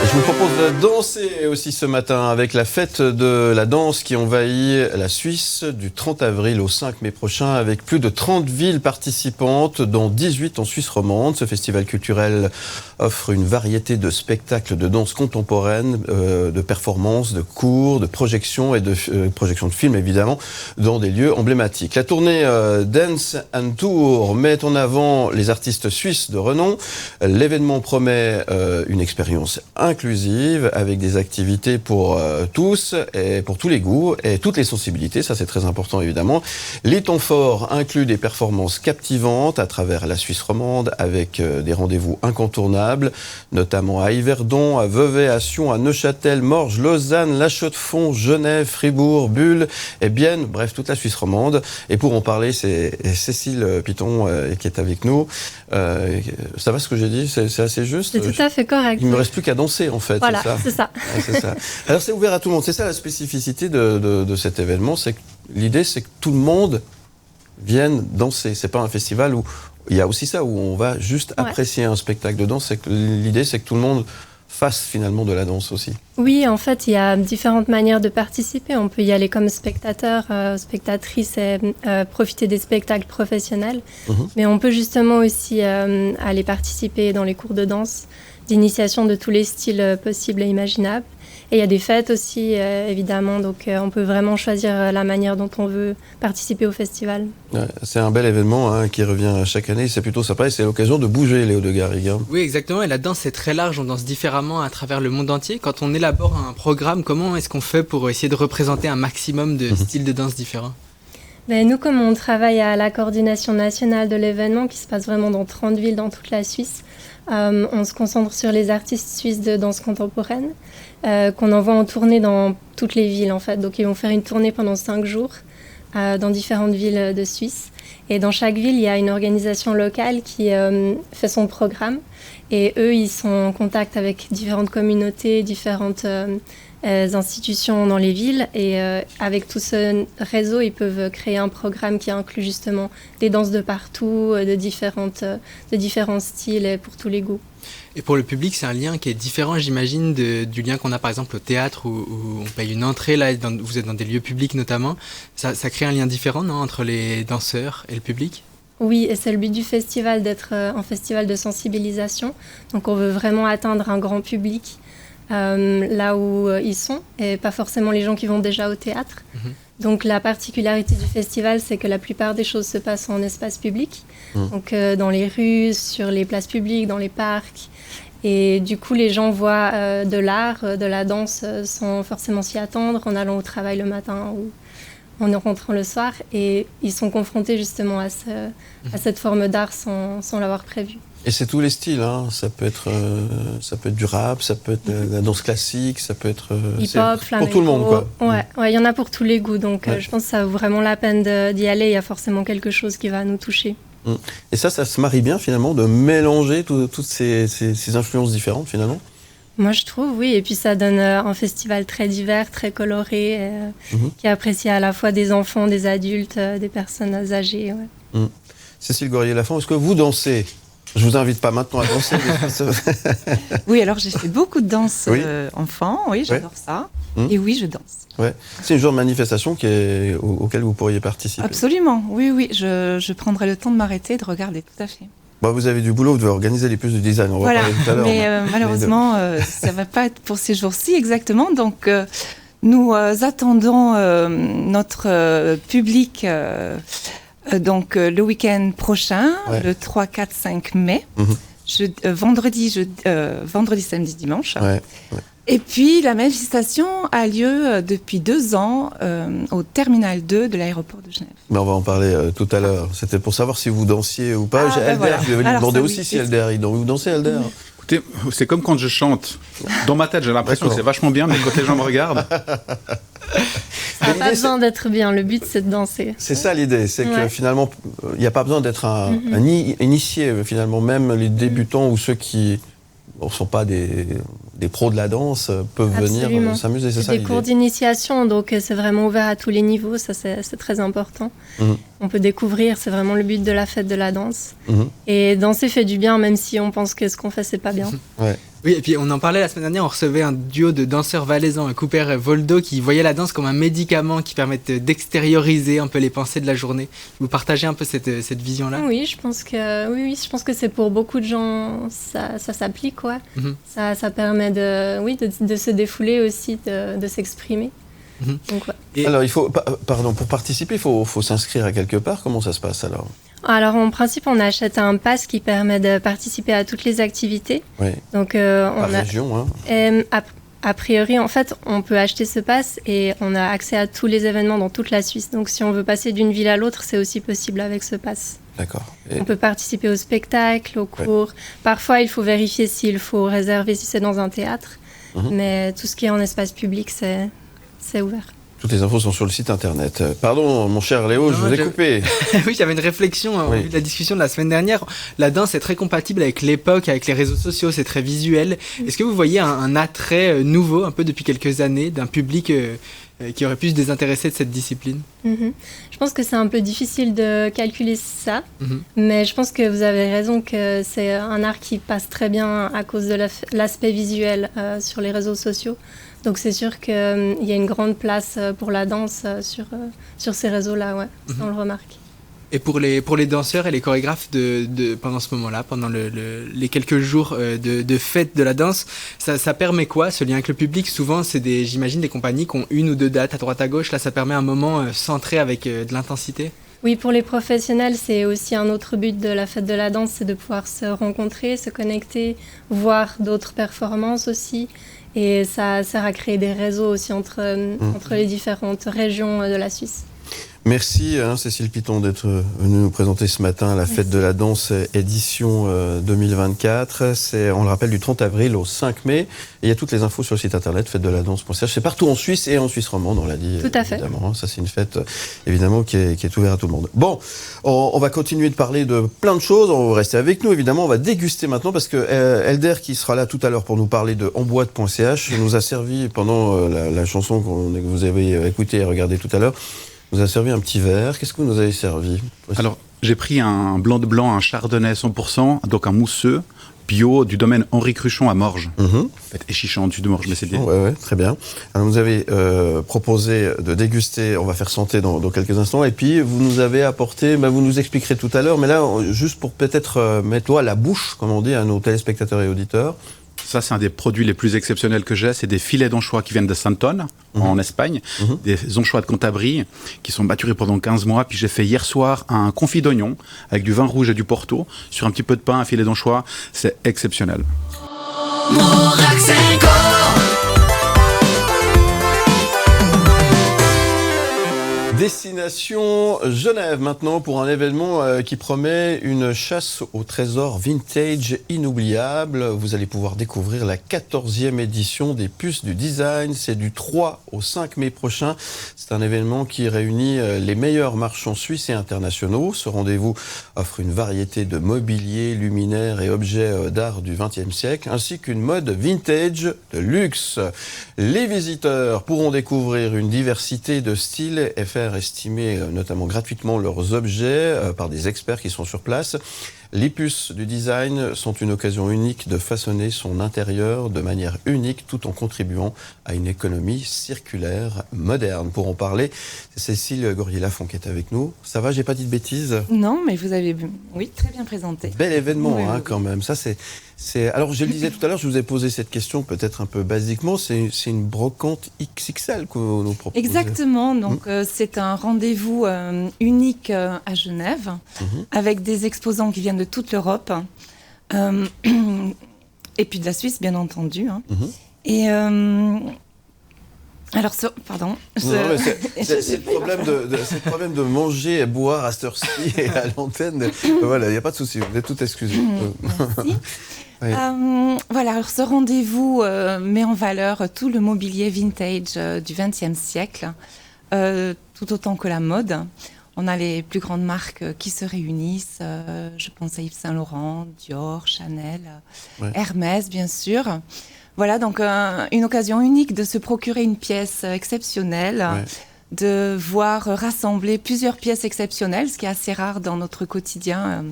Je vous propose de danser aussi ce matin avec la fête de la danse qui envahit la Suisse du 30 avril au 5 mai prochain avec plus de 30 villes participantes, dont 18 en Suisse romande. Ce festival culturel offre une variété de spectacles de danse contemporaine, de performances, de cours, de projections et de projections de films évidemment dans des lieux emblématiques. La tournée Dance and Tour met en avant les artistes suisses de renom. L'événement promet une expérience inclusive avec des activités pour tous et pour tous les goûts et toutes les sensibilités, ça c'est très important évidemment. Les temps forts incluent des performances captivantes à travers la Suisse romande avec des rendez-vous incontournables, notamment à Yverdon, à Vevey, à Sion, à Neuchâtel, Morges, Lausanne, La Chaux-de-Fonds, Genève, Fribourg, Bulle et Bienne, bref toute la Suisse romande. Et pour en parler, c'est Cécile Piton qui est avec nous. Ça va ce que j'ai dit? C'est assez juste? C'est tout à fait correct. Il ne me reste plus qu'à danser en fait. Voilà, c'est ça. Ouais, c'est ça. Alors c'est ouvert à tout le monde. C'est ça la spécificité de cet événement. C'est que l'idée, c'est que tout le monde vienne danser. C'est pas un festival où il y a aussi ça, où on va juste apprécier un spectacle de danse. L'idée, c'est que tout le monde fasse finalement de la danse aussi. Oui, en fait, il y a différentes manières de participer. On peut y aller comme spectateur, spectatrice et profiter des spectacles professionnels. Mais on peut justement aussi aller participer dans les cours de danse, d'initiation de tous les styles possibles et imaginables. Et il y a des fêtes aussi, évidemment, donc on peut vraiment choisir la manière dont on veut participer au festival. Ouais, c'est un bel événement qui revient chaque année, c'est plutôt sympa et c'est l'occasion de bouger, Léo de Garrigue. Oui, exactement, et la danse est très large, on danse différemment à travers le monde entier. Quand on élabore un programme, comment est-ce qu'on fait pour essayer de représenter un maximum de styles de danse différents? Nous, comme on travaille à la coordination nationale de l'événement, qui se passe vraiment dans 30 villes dans toute la Suisse, on se concentre sur les artistes suisses de danse contemporaine, qu'on envoie en tournée dans toutes les villes en fait. Donc ils vont faire une tournée pendant 5 jours dans différentes villes de Suisse. Et dans chaque ville, il y a une organisation locale qui fait son programme. Et eux, ils sont en contact avec différentes communautés, différentes institutions dans les villes. Et avec tout ce réseau, ils peuvent créer un programme qui inclut justement des danses de partout, de différents styles et pour tous les goûts. Et pour le public, c'est un lien qui est différent, j'imagine, du lien qu'on a par exemple au théâtre où on paye une entrée. Là, vous êtes dans des lieux publics notamment. Ça crée un lien différent, non, entre les danseurs et le public? Oui, et c'est le but du festival d'être un festival de sensibilisation. Donc on veut vraiment atteindre un grand public là où ils sont et pas forcément les gens qui vont déjà au théâtre. Donc la particularité du festival, c'est que la plupart des choses se passent en espace public, donc dans les rues, sur les places publiques, dans les parcs. Et du coup, les gens voient de l'art, de la danse sans forcément s'y attendre, en allant au travail le matin ou en rentrant le soir. Et ils sont confrontés justement à cette forme d'art sans l'avoir prévu. Et c'est tous les styles, hein. Ça peut être du rap, ça peut être de la danse classique, ça peut être hip-hop, flamenco. Pour tout le monde, quoi. Ouais, il y en a pour tous les goûts. Donc je pense que ça vaut vraiment la peine d'y aller. Il y a forcément quelque chose qui va nous toucher. Et ça se marie bien finalement de mélanger toutes ces influences différentes finalement. Moi je trouve, oui. Et puis ça donne un festival très divers, très coloré, qui est apprécié à la fois des enfants, des adultes, des personnes âgées. Ouais. Cécile Gorillet-Lafont, est-ce que vous dansez ? Je vous invite pas maintenant à danser. Oui, alors j'ai fait beaucoup de danse enfant, oui, j'adore ça. Et oui, je danse. Ouais. C'est une genre de manifestation auquel vous pourriez participer. Absolument, oui, je prendrai le temps de m'arrêter et de regarder, tout à fait. Bah, vous avez du boulot, vous devez organiser les puces de design, on va parler tout à l'heure. Mais malheureusement, ça ne va pas être pour ces jours-ci exactement, donc nous attendons notre public... donc le week-end prochain, le 3, 4, 5 mai, vendredi, samedi, dimanche. Et puis la manifestation a lieu depuis 2 ans au terminal 2 de l'aéroport de Genève. Mais on va en parler tout à l'heure. C'était pour savoir si vous dansiez ou pas. Elder, je vais lui demander aussi si Elder, vous dansez Elder. Écoutez, c'est comme quand je chante. Dans ma tête, j'ai l'impression que c'est vachement bien, mais quand les gens me regardent... Ça n'a pas besoin d'être bien, le but c'est de danser. C'est ça l'idée, c'est que finalement, il n'y a pas besoin d'être un initié, finalement, même les débutants ou ceux qui ne sont pas des des pros de la danse peuvent Absolument. venir s'amuser, c'est ça Des l'idée. cours d'initiation, donc c'est vraiment ouvert à tous les niveaux, ça c'est très important. On peut découvrir, c'est vraiment le but de la fête de la danse. Et danser fait du bien, même si on pense que ce qu'on fait, c'est pas bien. Ouais. Oui, et puis on en parlait la semaine dernière, on recevait un duo de danseurs valaisans, Cooper et Voldo, qui voyaient la danse comme un médicament qui permet d'extérioriser un peu les pensées de la journée. Vous partagez un peu cette vision-là ? Oui, je pense que c'est pour beaucoup de gens, ça s'applique, quoi. Ça permet de se défouler aussi, de s'exprimer. Donc, ouais. Et Alors, pour participer, il faut s'inscrire à quelque part. Comment ça se passe alors ? Alors, en principe, on achète un pass qui permet de participer à toutes les activités. Oui. Donc, Par région, hein. A priori, en fait, on peut acheter ce pass et on a accès à tous les événements dans toute la Suisse. Donc, si on veut passer d'une ville à l'autre, c'est aussi possible avec ce pass. D'accord. On peut participer au spectacle, aux cours. Parfois, il faut vérifier s'il faut réserver si c'est dans un théâtre. Mais tout ce qui est en espace public, c'est ouvert. Toutes les infos sont sur le site internet. Pardon, mon cher Léo, je vous ai coupé. Oui, j'avais une réflexion au vu de la discussion de la semaine dernière. La danse est très compatible avec l'époque, avec les réseaux sociaux, c'est très visuel. Est-ce que vous voyez un attrait nouveau, un peu depuis quelques années, d'un public qui aurait pu se désintéresser de cette discipline ? Je pense que c'est un peu difficile de calculer ça, mais je pense que vous avez raison que c'est un art qui passe très bien à cause de l'aspect visuel sur les réseaux sociaux. Donc c'est sûr qu'il y a une grande place pour la danse sur ces réseaux-là, ouais, ça on le remarque. Et pour les danseurs et les chorégraphes pendant ce moment-là, pendant les quelques jours de fête de la danse, ça permet quoi, ce lien avec le public ? Souvent, c'est j'imagine des compagnies qui ont une ou deux dates à droite à gauche. Là, ça permet un moment centré avec de l'intensité. Oui, pour les professionnels, c'est aussi un autre but de la fête de la danse, c'est de pouvoir se rencontrer, se connecter, voir d'autres performances aussi. Et ça sert à créer des réseaux aussi entre les différentes régions de la Suisse. Merci Cécile Piton d'être venue nous présenter ce matin la fête de la danse édition 2024. C'est, on le rappelle, du 30 avril au 5 mai. Et il y a toutes les infos sur le site internet fête-de-la-danse.ch. C'est partout en Suisse et en Suisse romande, on l'a dit. Tout à fait. Évidemment. Ça, c'est une fête évidemment qui est ouverte à tout le monde. Bon, on va continuer de parler de plein de choses. On va rester avec nous, évidemment. On va déguster maintenant parce que Elder, qui sera là tout à l'heure pour nous parler de enboîte.ch, nous a servi pendant la chanson que vous avez écoutée et regardée tout à l'heure. Vous avez servi un petit verre. Qu'est-ce que vous nous avez servi ? Alors, j'ai pris un blanc de blanc, un chardonnay 100%, donc un mousseux bio du domaine Henri Cruchon à Morges. En fait, échichant du de Morges, mais c'est bien. Ouais, très bien. Alors, vous avez proposé de déguster, on va faire santé dans quelques instants, et puis vous nous avez apporté, vous nous expliquerez tout à l'heure, mais là, juste pour peut-être mettre l'eau à la bouche, comme on dit, à nos téléspectateurs et auditeurs. Ça, c'est un des produits les plus exceptionnels que j'ai. C'est des filets d'anchois qui viennent de Santon, en Espagne. Des anchois de Cantabrie qui sont maturés pendant 15 mois. Puis j'ai fait hier soir un confit d'oignon avec du vin rouge et du porto sur un petit peu de pain, un filet d'anchois. C'est exceptionnel. Destination Genève maintenant pour un événement qui promet une chasse au trésor vintage inoubliable. Vous allez pouvoir découvrir la 14e édition des Puces du Design. C'est du 3 au 5 mai prochain. C'est un événement qui réunit les meilleurs marchands suisses et internationaux. Ce rendez-vous offre une variété de mobilier, luminaires et objets d'art du XXe siècle, ainsi qu'une mode vintage de luxe. Les visiteurs pourront découvrir une diversité de styles et faire estimer notamment gratuitement leurs objets par des experts qui sont sur place. Les Puces du Design sont une occasion unique de façonner son intérieur de manière unique tout en contribuant à une économie circulaire moderne. Pour en parler, c'est Cécile Gourier-Lafont qui est avec nous. Ça va, j'ai pas dit de bêtises ? Non, mais vous avez très bien présenté. Bel événement, Oui. quand même. Ça, c'est... Alors, je le disais tout à l'heure, je vous ai posé cette question peut-être un peu basiquement. C'est une brocante XXL que vous nous proposez. Exactement. Donc, c'est un rendez-vous unique à Genève, avec des exposants qui viennent de toute l'Europe, et puis de la Suisse, bien entendu. Et alors, pardon. C'est le problème de manger et boire à cette heure-ci et à l'antenne. Voilà, il n'y a pas de souci, vous êtes tout excusé. Merci. Oui. Voilà, alors ce rendez-vous met en valeur tout le mobilier vintage du XXe siècle, tout autant que la mode. On a les plus grandes marques qui se réunissent. Je pense à Yves Saint Laurent, Dior, Chanel, Hermès, bien sûr. Voilà, donc une occasion unique de se procurer une pièce exceptionnelle, de voir rassembler plusieurs pièces exceptionnelles, ce qui est assez rare dans notre quotidien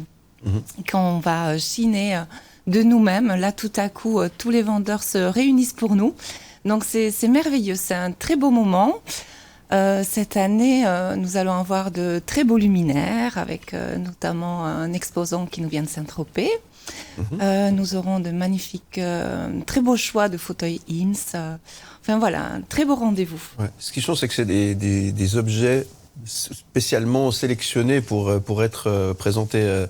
quand on va chiner de nous-mêmes. Là, tout à coup, tous les vendeurs se réunissent pour nous. Donc, c'est merveilleux. C'est un très beau moment. Cette année, nous allons avoir de très beaux luminaires, avec notamment un exposant qui nous vient de Saint-Tropez. Nous aurons de magnifiques, très beaux choix de fauteuils IMSS. Enfin voilà, un très beau rendez-vous. Ouais. Ce qui change, c'est que c'est des objets spécialement sélectionnés pour être présentés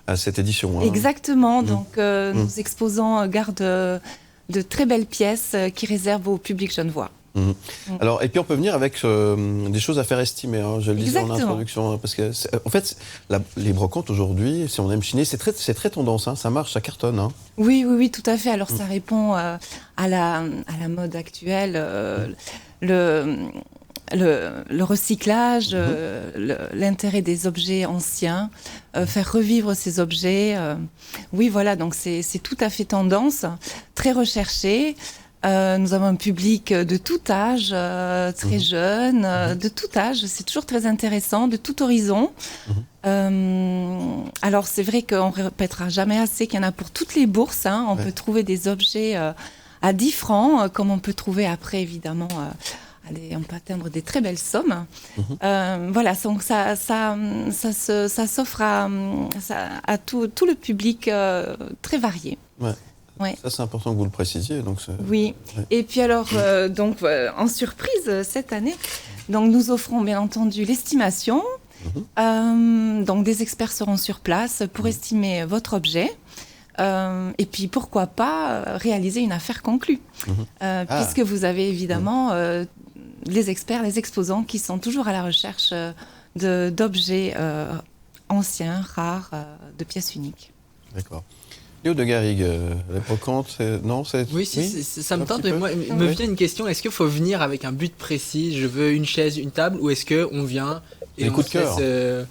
à cette édition. Hein. Exactement. Donc, nos exposants gardent de très belles pièces qui réservent au public genevois. Alors, et puis on peut venir avec des choses à faire estimer, hein, je le disais en introduction, parce que en fait, les brocantes aujourd'hui, si on aime chiner, c'est très tendance, hein, ça marche, ça cartonne. Hein. Oui, tout à fait. Alors ça répond à la mode actuelle, le recyclage, l'intérêt des objets anciens, faire revivre ces objets. Oui, voilà, donc c'est tout à fait tendance, très recherché. Nous avons un public de tout âge, très jeune, de tout âge. C'est toujours très intéressant, de tout horizon. Alors, c'est vrai qu'on ne répétera jamais assez qu'il y en a pour toutes les bourses. Hein. On peut trouver des objets à 10 francs, comme on peut trouver après, évidemment, on peut atteindre des très belles sommes. Voilà, donc ça s'offre à tout le public très varié. Ouais. Ça, c'est important que vous le précisiez. Donc oui. Ouais. Et puis alors, en surprise cette année, donc nous offrons bien entendu l'estimation. Donc des experts seront sur place pour estimer votre objet. Et puis pourquoi pas réaliser une affaire conclue, puisque vous avez évidemment les experts, les exposants qui sont toujours à la recherche d'objets anciens, rares, de pièces uniques. D'accord. Léo de Garrigue, la brocante, non, oui, ça me tente. Moi, il me vient une question. Est-ce qu'il faut venir avec un but précis? Je veux une chaise, une table, ou est-ce qu'on vient et on se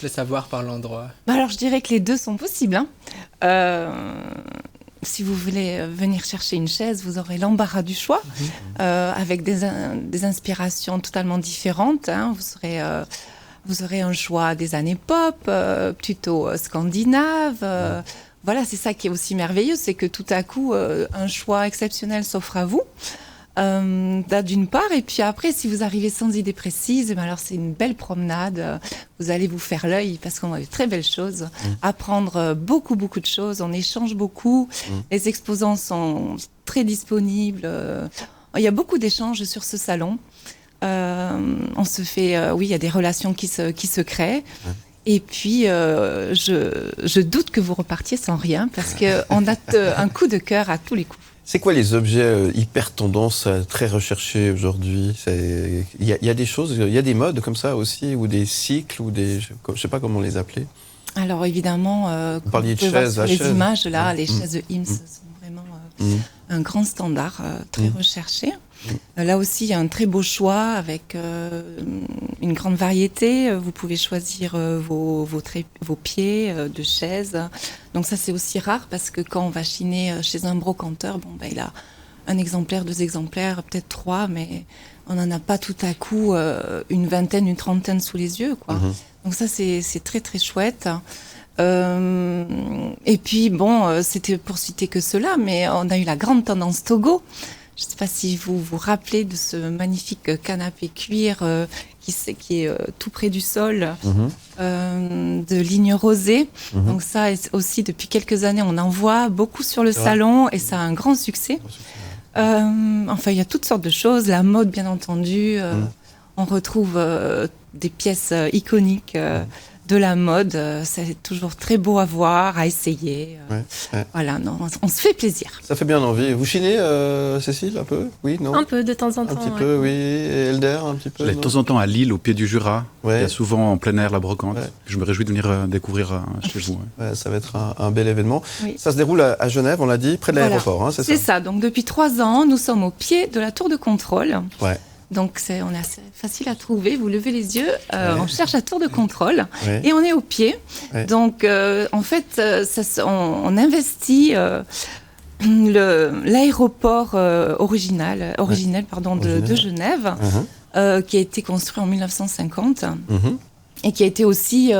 laisse avoir par l'endroit? Alors, je dirais que les deux sont possibles. Hein. Si vous voulez venir chercher une chaise, vous aurez l'embarras du choix, avec des inspirations totalement différentes. Hein. Vous aurez un choix des années pop, plutôt scandinave. Voilà, c'est ça qui est aussi merveilleux, c'est que tout à coup, un choix exceptionnel s'offre à vous, d'une part. Et puis après, si vous arrivez sans idée précise, alors c'est une belle promenade. Vous allez vous faire l'œil parce qu'on a de très belles choses, apprendre beaucoup de choses. On échange beaucoup. Les exposants sont très disponibles. Il y a beaucoup d'échanges sur ce salon. On se fait, il y a des relations qui se créent. Et puis, je doute que vous repartiez sans rien, parce qu'on a un coup de cœur à tous les coups. C'est quoi les objets hyper tendance, très recherchés aujourd'hui? Il y a des choses, il y a des modes comme ça aussi, ou des cycles, ou je sais pas comment les appeler. Alors évidemment, vous parliez de chaises, les images là, les chaises de IMSS sont vraiment un grand standard, très recherché. Là aussi, il y a un très beau choix avec une grande variété. Vous pouvez choisir vos pieds de chaises. Donc ça, c'est aussi rare parce que quand on va chiner chez un brocanteur, il a un exemplaire, 2 exemplaires, peut-être 3, mais on n'en a pas tout à coup une vingtaine, une trentaine sous les yeux, quoi. Donc ça, c'est très, très chouette. Et puis, c'était pour citer que cela, mais on a eu la grande tendance Togo. Je ne sais pas si vous vous rappelez de ce magnifique canapé cuir qui est tout près du sol, de lignes rosées. Donc ça aussi, depuis quelques années, on en voit beaucoup sur le salon et ça a un grand succès. Il y a toutes sortes de choses. La mode, bien entendu. On retrouve des pièces iconiques de la mode. C'est toujours très beau à voir, à essayer. Voilà, on se fait plaisir. Ça fait bien envie. Vous chinez, Cécile, un peu? Oui, non? Un peu, de temps en temps. Un petit peu, oui. Et Elder, un petit peu? De temps en temps à Lille, au pied du Jura. Il y a souvent en plein air la brocante. Je me réjouis de venir découvrir chez vous. Ça va être un bel événement. Oui. Ça se déroule à Genève, on l'a dit, près de l'aéroport, hein, c'est ça? C'est ça. Donc depuis 3 ans, nous sommes au pied de la tour de contrôle. Donc on est assez facile à trouver, vous levez les yeux, on cherche la tour de contrôle et on est au pied. Donc en fait, on investit l'aéroport originel de Genève, qui a été construit en 1950 et qui a été aussi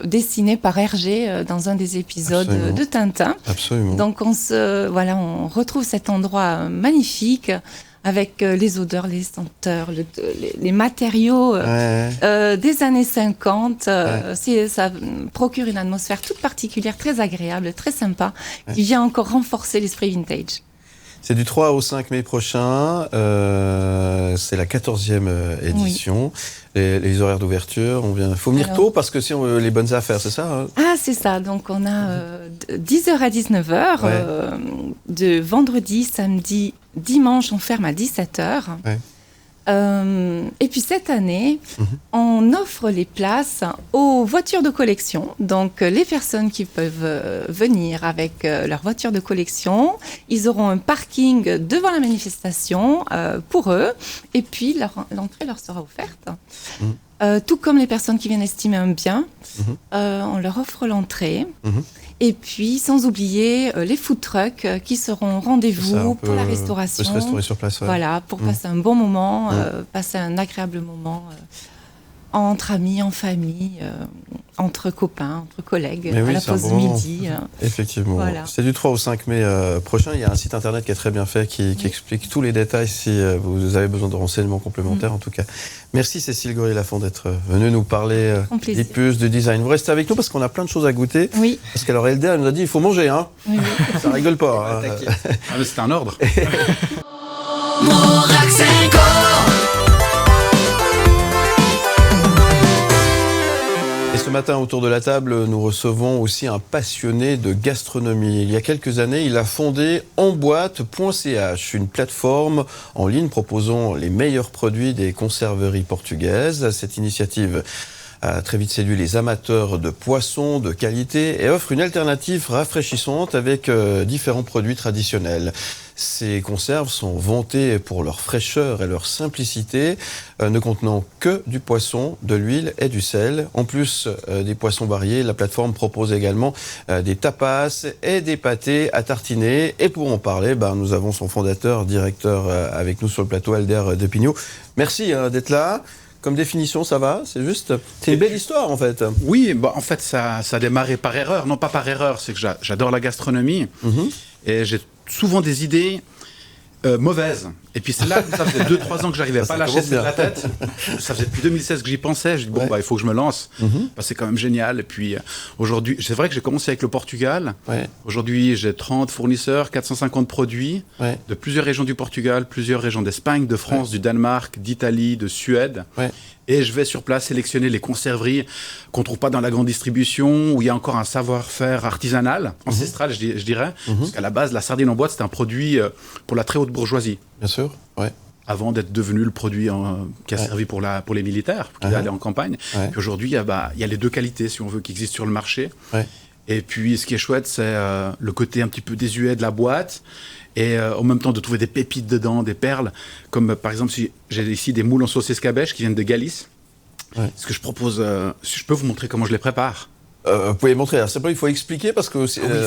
dessiné par Hergé dans un des épisodes de Tintin. Absolument. Donc on retrouve cet endroit magnifique avec les odeurs, les senteurs, les matériaux des années 50. Ça procure une atmosphère toute particulière, très agréable, très sympa, qui vient encore renforcer l'esprit vintage. C'est du 3 au 5 mai prochain, c'est la 14e édition. Les horaires d'ouverture, il faut venir tôt parce que si on veut les bonnes affaires, c'est ça hein? Ah, c'est ça. Donc on a 10h à 19h, de vendredi, samedi, dimanche, on ferme à 17h. Ouais. Et puis cette année, on offre les places aux voitures de collection. Donc les personnes qui peuvent venir avec leur voiture de collection, ils auront un parking devant la manifestation pour eux. Et puis l'entrée leur sera offerte. Tout comme les personnes qui viennent estimer un bien, on leur offre l'entrée. Et puis, sans oublier les food trucks qui seront au rendez-vous pour la restauration. Se restaurer sur place. Voilà, pour passer un bon moment, passer un agréable moment entre amis, en famille, entre copains, entre collègues, à la pause midi. Effectivement. Voilà. C'est du 3 au 5 mai prochain. Il y a un site internet qui est très bien fait, qui explique tous les détails si vous avez besoin de renseignements complémentaires en tout cas. Merci Cécile Gory-Lafont d'être venue nous parler des puces, du design. Vous restez avec nous parce qu'on a plein de choses à goûter. Oui. Parce qu'alors Elder, elle nous a dit il faut manger. Hein. Oui. Ça rigole pas. Mais c'est un ordre. Et ce matin, autour de la table, nous recevons aussi un passionné de gastronomie. Il y a quelques années, il a fondé enboîte.ch, une plateforme en ligne proposant les meilleurs produits des conserveries portugaises. Cette initiative a très vite séduit les amateurs de poissons de qualité et offre une alternative rafraîchissante avec différents produits traditionnels. Ces conserves sont vantées pour leur fraîcheur et leur simplicité, ne contenant que du poisson, de l'huile et du sel. En plus des poissons variés, la plateforme propose également des tapas et des pâtés à tartiner. Et pour en parler, nous avons son fondateur, directeur avec nous sur le plateau, Elder Depignot. Merci d'être là. Comme définition, ça va? C'est une belle histoire en fait. Oui, en fait ça a démarré par erreur. Non pas par erreur, c'est que j'adore la gastronomie et j'ai souvent des idées mauvaises. Et puis c'est là que ça faisait 2-3 ans que j'arrivais pas à lâcher de la tête. Ça faisait depuis 2016 que j'y pensais. Je dis il faut que je me lance. C'est quand même génial. Et puis aujourd'hui, c'est vrai que j'ai commencé avec le Portugal. Aujourd'hui, j'ai 30 fournisseurs, 450 produits de plusieurs régions du Portugal, plusieurs régions d'Espagne, de France, du Danemark, d'Italie, de Suède. Et je vais sur place sélectionner les conserveries qu'on ne trouve pas dans la grande distribution, où il y a encore un savoir-faire artisanal, ancestral, je dirais. Parce qu'à la base, la sardine en boîte, c'était un produit pour la très haute bourgeoisie. Bien sûr, avant d'être devenu le produit qui a servi pour les militaires, qui allaient en campagne. Puis aujourd'hui, il y a les deux qualités, si on veut, qui existent sur le marché. Et puis, ce qui est chouette, c'est le côté un petit peu désuet de la boîte. Et en même temps de trouver des pépites dedans, des perles, comme par exemple si j'ai ici des moules en sauce escabeche qui viennent de Galice. Ce que je propose, si je peux vous montrer comment je les prépare. Vous pouvez montrer. Alors, il faut expliquer parce que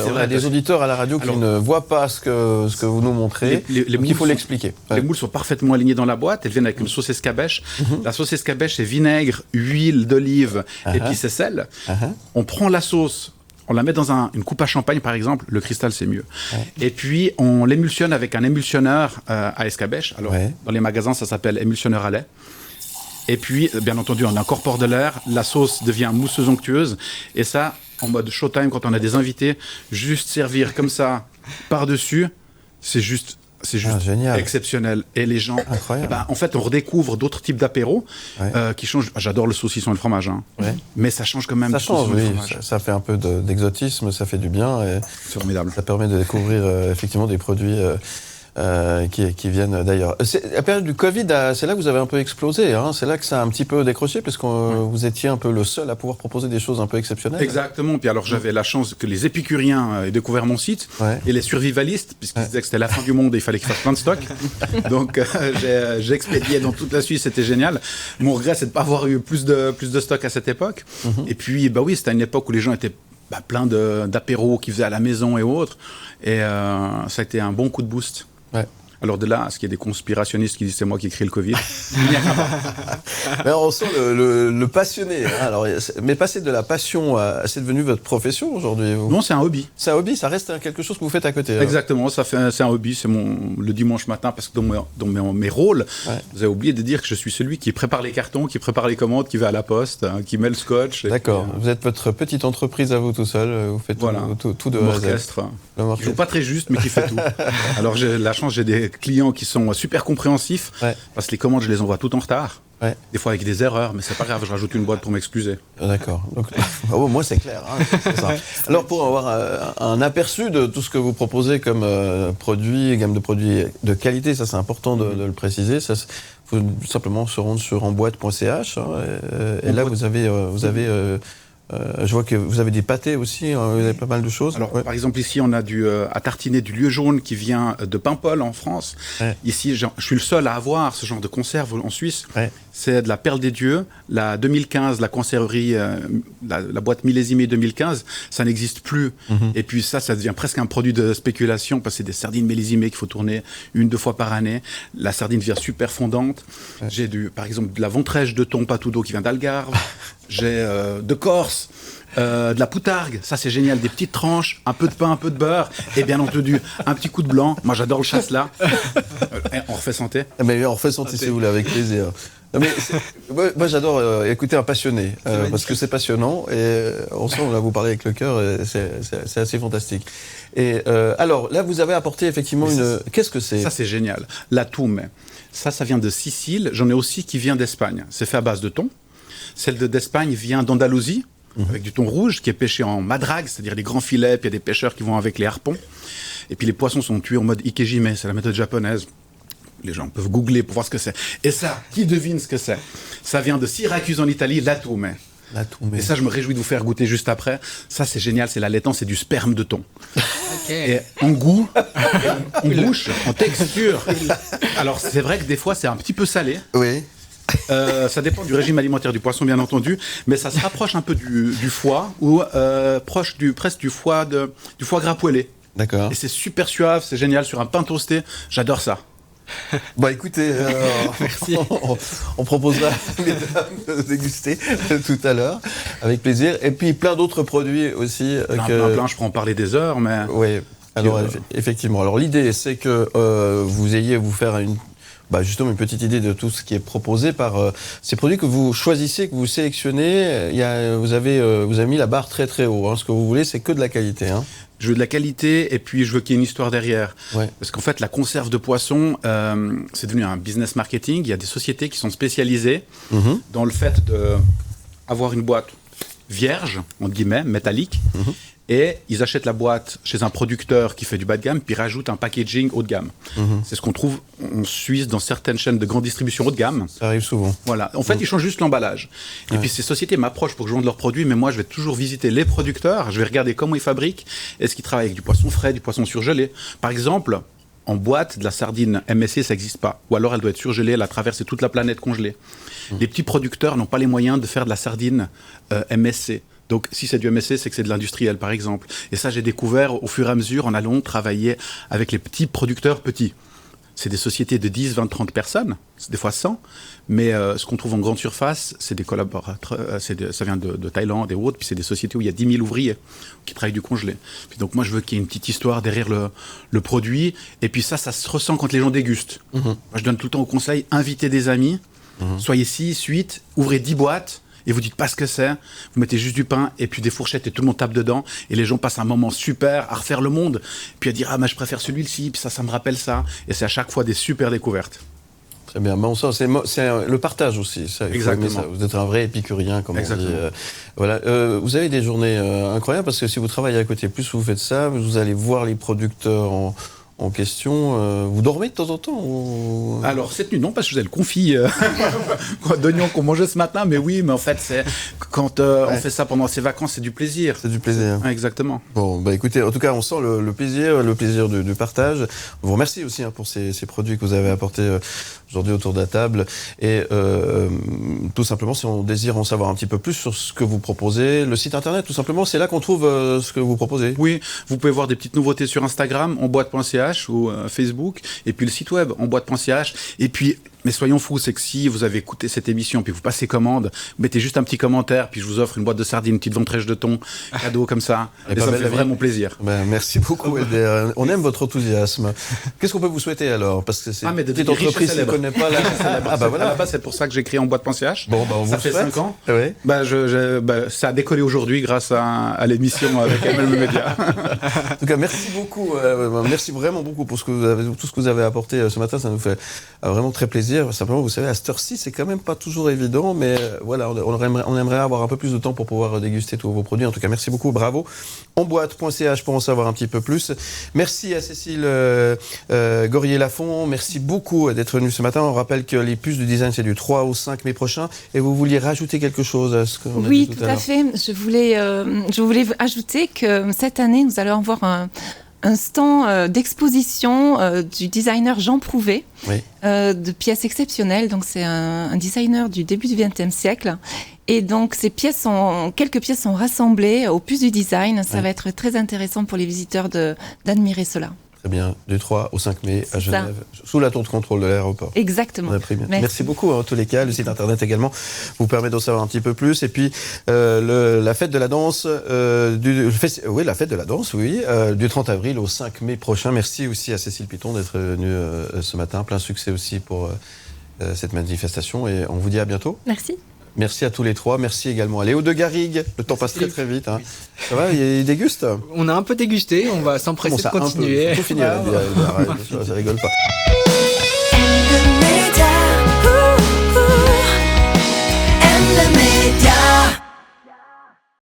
on a des auditeurs à la radio qui ne voient pas ce que vous nous montrez. Donc il faut l'expliquer. Les moules sont parfaitement alignées dans la boîte. Elles viennent avec une sauce escabeche. La sauce escabeche, c'est vinaigre, huile d'olive, épices et sel. On prend la sauce. On la met dans une coupe à champagne, par exemple. Le cristal, c'est mieux. Et puis, on l'émulsionne avec un émulsionneur à escabeche. Alors, dans les magasins, ça s'appelle émulsionneur à lait. Et puis, bien entendu, on incorpore de l'air. La sauce devient mousseuse onctueuse. Et ça, en mode showtime, quand on a des invités, juste servir comme ça, par-dessus, c'est juste exceptionnel. Et les gens, en fait, on redécouvre d'autres types d'apéros qui changent. J'adore le saucisson et le fromage, mais ça change quand même. Ça change, ça fait un peu d'exotisme, ça fait du bien. Et c'est formidable. Ça permet de découvrir effectivement des produits qui viennent d'ailleurs. La période du Covid, c'est là que vous avez un peu explosé. C'est là que ça a un petit peu décroché, parce que vous étiez un peu le seul à pouvoir proposer des choses un peu exceptionnelles. Exactement. Puis alors, j'avais la chance que les épicuriens aient découvert mon site, et les survivalistes, puisqu'ils disaient que c'était la fin du monde et il fallait qu'ils fassent plein de stocks. Donc, j'ai expédié dans toute la Suisse, c'était génial. Mon regret, c'est de ne pas avoir eu plus de stocks à cette époque. Et puis, c'était à une époque où les gens étaient plein d'apéros qu'ils faisaient à la maison et autres. Et ça a été un bon coup de boost. Ouais. Alors de là, à ce qu'il y a des conspirationnistes qui disent c'est moi qui ai créé le Covid. Mais on sent le passionné. Hein. Alors, mais passer de la passion c'est devenu votre profession aujourd'hui. Non, c'est un hobby. C'est un hobby, ça reste quelque chose que vous faites à côté. Exactement, c'est un hobby. C'est le dimanche matin, parce que dans mes rôles, vous avez oublié de dire que je suis celui qui prépare les cartons, qui prépare les commandes, qui va à la poste, qui met le scotch. D'accord. Vous êtes votre petite entreprise à vous tout seul. Vous faites tout de l'orchestre. Qui joue pas très juste, mais qui fait tout. Alors j'ai la chance, j'ai des clients qui sont super compréhensifs, parce que les commandes, je les envoie toutes en retard. Ouais. Des fois avec des erreurs, mais c'est pas grave, je rajoute une boîte pour m'excuser. D'accord. Donc, moi, c'est clair. Hein, c'est ça. Alors, pour avoir un aperçu de tout ce que vous proposez comme produits, gamme de produits de qualité, ça c'est important de le préciser. Il faut simplement se rendre sur enboîte.ch. Hein, et là, vous avez je vois que vous avez des pâtés aussi, vous avez pas mal de choses. Alors, par exemple, ici, on a à tartiner du lieu jaune qui vient de Paimpol, en France. Ouais. Ici, je suis le seul à avoir ce genre de conserve en Suisse. Ouais. C'est de la Perle des Dieux, la 2015, la conserverie, la boîte millésimée 2015, ça n'existe plus. Et puis ça devient presque un produit de spéculation, parce que c'est des sardines millésimées qu'il faut tourner 1-2 fois par année. La sardine devient super fondante. Ouais. J'ai par exemple, de la ventrèche de thon patoudo qui vient d'Algarve. J'ai de Corse, de la poutargue, ça c'est génial, des petites tranches, un peu de pain, un peu de beurre, et bien entendu, un petit coup de blanc. Moi j'adore le chasse-là. On refait santé. Mais on refait santé si vous voulez, avec plaisir. Non, mais moi j'adore écouter un passionné, parce que c'est passionnant, et on sent, là vous parlez avec le cœur, c'est assez fantastique. Et alors, là vous avez apporté effectivement Qu'est-ce que c'est ? Ça c'est génial, la toume. Ça vient de Sicile, j'en ai aussi qui vient d'Espagne. C'est fait à base de thon. Celle d'Espagne vient d'Andalousie, avec du thon rouge, qui est pêché en madrague, c'est-à-dire les grands filets, puis il y a des pêcheurs qui vont avec les harpons. Et puis les poissons sont tués en mode ikejime, c'est la méthode japonaise. Les gens peuvent googler pour voir ce que c'est. Et ça, qui devine ce que c'est ? Ça vient de Syracuse en Italie, la toume. Et ça, je me réjouis de vous faire goûter juste après. Ça, c'est génial, c'est l'allaitant, c'est du sperme de thon. Okay. Et en goût, en bouche, en texture. Alors, c'est vrai que des fois, c'est un petit peu salé. Oui. Ça dépend du régime alimentaire du poisson, bien entendu, mais ça se rapproche un peu du foie, ou proche presque du foie gras poêlé. D'accord. Et c'est super suave, c'est génial, sur un pain toasté, j'adore ça. Bon, écoutez, merci. On proposera à mesdames de déguster tout à l'heure, avec plaisir. Et puis plein d'autres produits aussi. Plein, je pourrais en parler des heures, mais... Oui, alors effectivement. Alors l'idée, c'est que vous ayez vous faire justement une petite idée de tout ce qui est proposé par ces produits que vous choisissez, que vous sélectionnez. Vous avez mis la barre très très haut. Hein. Ce que vous voulez, c'est que de la qualité. Hein. Je veux de la qualité et puis je veux qu'il y ait une histoire derrière. Ouais. Parce qu'en fait, la conserve de poisson, c'est devenu un business marketing. Il y a des sociétés qui sont spécialisées dans le fait d'avoir une boîte vierge, entre guillemets, métallique, et ils achètent la boîte chez un producteur qui fait du bas de gamme, puis rajoutent un packaging haut de gamme. C'est ce qu'on trouve en Suisse dans certaines chaînes de grande distribution haut de gamme. Ça arrive souvent. Voilà. En fait, ils changent juste l'emballage. Et puis ces sociétés m'approchent pour que je vende leurs produits, mais moi, je vais toujours visiter les producteurs, je vais regarder comment ils fabriquent, est-ce qu'ils travaillent avec du poisson frais, du poisson surgelé. Par exemple, en boîte, de la sardine MSC, ça n'existe pas. Ou alors elle doit être surgelée, elle a traversé toute la planète congelée. Les petits producteurs n'ont pas les moyens de faire de la sardine MSC. Donc, si c'est du MSC, c'est que c'est de l'industriel, par exemple. Et ça, j'ai découvert au fur et à mesure en allant travailler avec les petits producteurs petits. C'est des sociétés de 10, 20, 30 personnes, des fois 100. Mais ce qu'on trouve en grande surface, c'est des collaborateurs, ça vient de Thaïlande et autres. Puis c'est des sociétés où il y a 10 000 ouvriers qui travaillent du congelé. Puis donc, moi, je veux qu'il y ait une petite histoire derrière le produit. Et puis ça se ressent quand les gens dégustent. Moi, je donne tout le temps au conseil, invitez des amis. Soyez 6, 8, ouvrez 10 boîtes. Et vous dites pas ce que c'est, vous mettez juste du pain et puis des fourchettes et tout le monde tape dedans et les gens passent un moment super à refaire le monde, puis à dire ah mais je préfère celui-ci, puis ça me rappelle ça, et c'est à chaque fois des super découvertes. Très bien, mais on sent, c'est le partage aussi. Ça, exactement. Ça. Vous êtes un vrai épicurien, comme on dit. Voilà. Vous avez des journées incroyables parce que si vous travaillez à côté, plus vous faites ça, vous allez voir les producteurs en en question. Vous dormez de temps en temps ou... Alors, cette nuit, non, parce que je faisais le confit d'oignons qu'on mangeait ce matin, mais oui, mais en fait, c'est quand on fait ça pendant ses vacances, c'est du plaisir. C'est du plaisir. Exactement. Bon, écoutez, en tout cas, on sent le plaisir du partage. On vous remercie aussi pour ces produits que vous avez apportés aujourd'hui autour de la table. Et tout simplement, si on désire en savoir un petit peu plus sur ce que vous proposez, le site internet, tout simplement, c'est là qu'on trouve ce que vous proposez. Oui, vous pouvez voir des petites nouveautés sur Instagram, onboite.ch ou Facebook, et puis le site web, onboite.ch. Et puis, mais soyons fous, c'est que si vous avez écouté cette émission, puis vous passez commande, vous mettez juste un petit commentaire, puis je vous offre une boîte de sardines, une petite ventrèche de thon, cadeau comme ça. Et ça me fait vraiment plaisir. Merci beaucoup, Elder. On aime votre enthousiasme. Qu'est-ce qu'on peut vous souhaiter alors? Parce que c'est une petite entreprise qui ne connaît pas la... voilà. C'est pour ça que j'ai créé onboite.ch. Bon, on ça vous fait souhaite. 5 ans. Oui. Ça a décollé aujourd'hui grâce à l'émission avec MLM Media. En tout cas, merci beaucoup. Merci vraiment beaucoup pour tout ce que vous avez apporté ce matin. Ça nous fait vraiment très plaisir. Simplement, vous savez, à cette heure-ci, c'est quand même pas toujours évident, mais voilà, on aimerait avoir un peu plus de temps pour pouvoir déguster tous vos produits. En tout cas, merci beaucoup, bravo. Onboite.ch pour en savoir un petit peu plus. Merci à Cécile Gorier-Lafont. Merci beaucoup d'être venue ce matin. On rappelle que les puces du design, c'est du 3 au 5 mai prochain. Et vous vouliez rajouter quelque chose à ce qu'on a dit tout à l'heure? Oui, tout à fait. Je voulais ajouter que cette année, nous allons avoir un stand d'exposition du designer Jean Prouvé, oui. De pièces exceptionnelles. Donc, c'est un designer du début du XXe siècle. Et donc, quelques pièces sont rassemblées aux puces du design. Ça va être très intéressant pour les visiteurs d'admirer cela. Très bien, du 3 au 5 mai à Genève, sous la tour de contrôle de l'aéroport. Exactement. Merci beaucoup, en tous les cas. Le site internet également vous permet d'en savoir un petit peu plus. Et puis, la fête de la danse, la fête de la danse, du 30 avril au 5 mai prochain. Merci aussi à Cécile Piton d'être venue ce matin. Plein succès aussi pour cette manifestation. Et on vous dit à bientôt. Merci. Merci à tous les trois. Merci également à Léo de Garrigue. Le temps passe très très vite. Hein. Oui. Ça va, il déguste? On a un peu dégusté, on va s'empresser de continuer. Il faut tout finir, ça rigole pas. And the media.